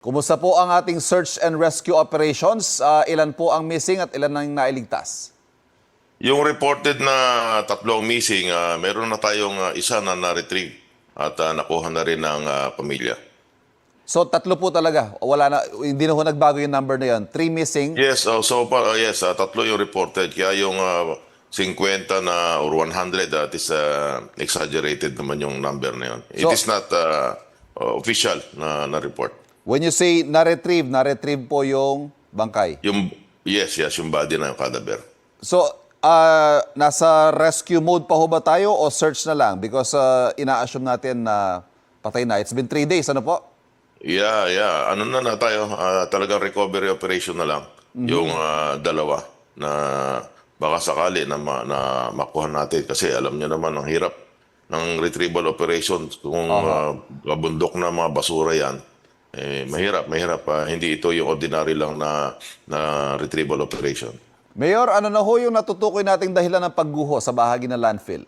Kumusta po ang ating search and rescue operations? Ilan po ang missing at ilan ang nailigtas? Yung reported na tatlong missing, meron na tayong isa na na-retrieve at nakuha na rin ng pamilya. So tatlo po talaga. Wala na, hindi na ho nagbago yung number na yun. 3 missing. Yes, yes, tatlo yung reported. Kaya yung 50 na or 100, that is exaggerated naman yung number na yun. It So- is not official na report. When you say na-retrieve po yung bangkay. Yes, yung body na yung cadaver. So, nasa rescue mode pa ho ba tayo o search na lang? Because ina-assume natin na patay na. It's been 3 days, ano po? Yeah. Ano na tayo? Talagang recovery operation na lang. Yung dalawa na baka sakali na makuha natin. Kasi alam niyo naman, ang hirap ng retrieval operation kung kabundok na mga basura yan. Mahirap. Hindi ito yung ordinary lang na retrieval operation. Mayor, ano na ho yung natutukoy nating dahilan ng pagguho sa bahagi ng landfill?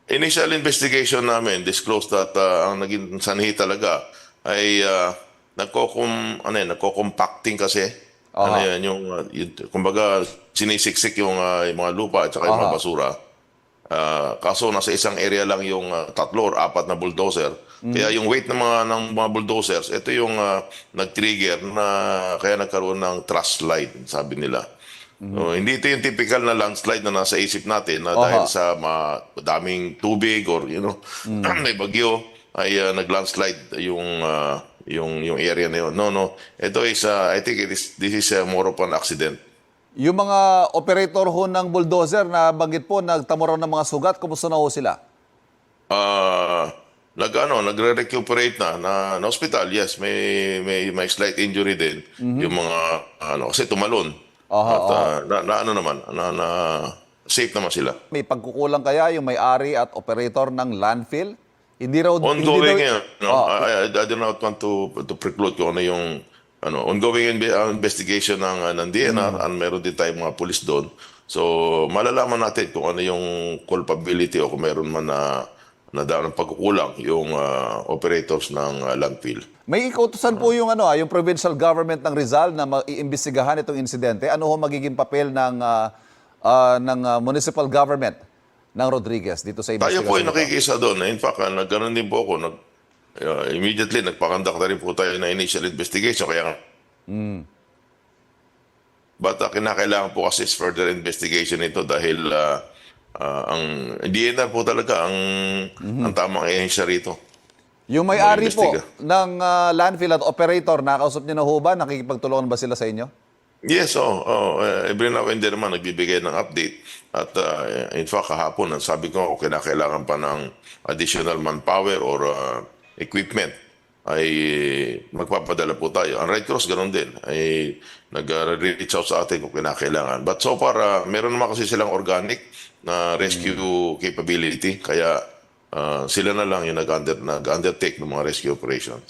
Initial investigation namin disclosed that ang naging sanhi talaga ay nagko-compacting kasi. Ano yan, kumbaga sinisiksik yung mga lupa at saka yung mga basura. Kaso nasa isang area lang yung 3 or 4 na bulldozer. Kaya yung weight ng mga bulldozers, ito yung nag-trigger na kaya nagkaroon ng thrust slide, sabi nila. So, hindi ito yung typical na landslide na nasa isip natin na dahil sa daming tubig or may bagyo ay nag-landslide yung area na yun. No. Ito is I think this is more of an accident. Yung mga operator ho ng bulldozer na banggit po, nagtamo raw ng mga sugat, kumusta na ho sila? Nagre-recuperate na hospital. Yes, may slight injury din. Yung mga kasi tumalon. Safe naman sila. May pagkukulang kaya yung may-ari at operator ng landfill? Hindi raw Ongoing ngayon. I do not want to preclude kung ano yung ongoing investigation ng DNR and meron din tayong mga pulis doon. So, malalaman natin kung ano yung culpability o kung meron man na pagkukulang yung operators ng landfill. May ikautusan po yung yung provincial government ng Rizal na maiimbestigahan itong insidente. Ano ho magiging papel ng municipal government ng Rodriguez dito sa Tayo investigasyon? po ay nakikisa doon. In fact, nagkaroon din po ako. Immediately, nagpakandak na rin po tayo na initial investigation. Kaya But kinakailangan po kasi is further investigation ito dahil ang DNR po talaga ang tamang ahensya rito. Yung may-ari po Mag-imbestiga. ng landfill at operator, nakausap niyo na ho ba? Nakikipagtulungan ba sila sa inyo? Yes, every now and then naman nagbibigay ng update. At in fact, kahapon, sabi ko, kinakailangan pa ng additional manpower or equipment, ay magpapadala po tayo. Ang Red Cross, ganun din, ay nag-reach out sa atin kung kinakailangan. But so far, meron naman kasi silang organic na rescue capability, kaya sila na lang yung nag-undertake ng mga rescue operations.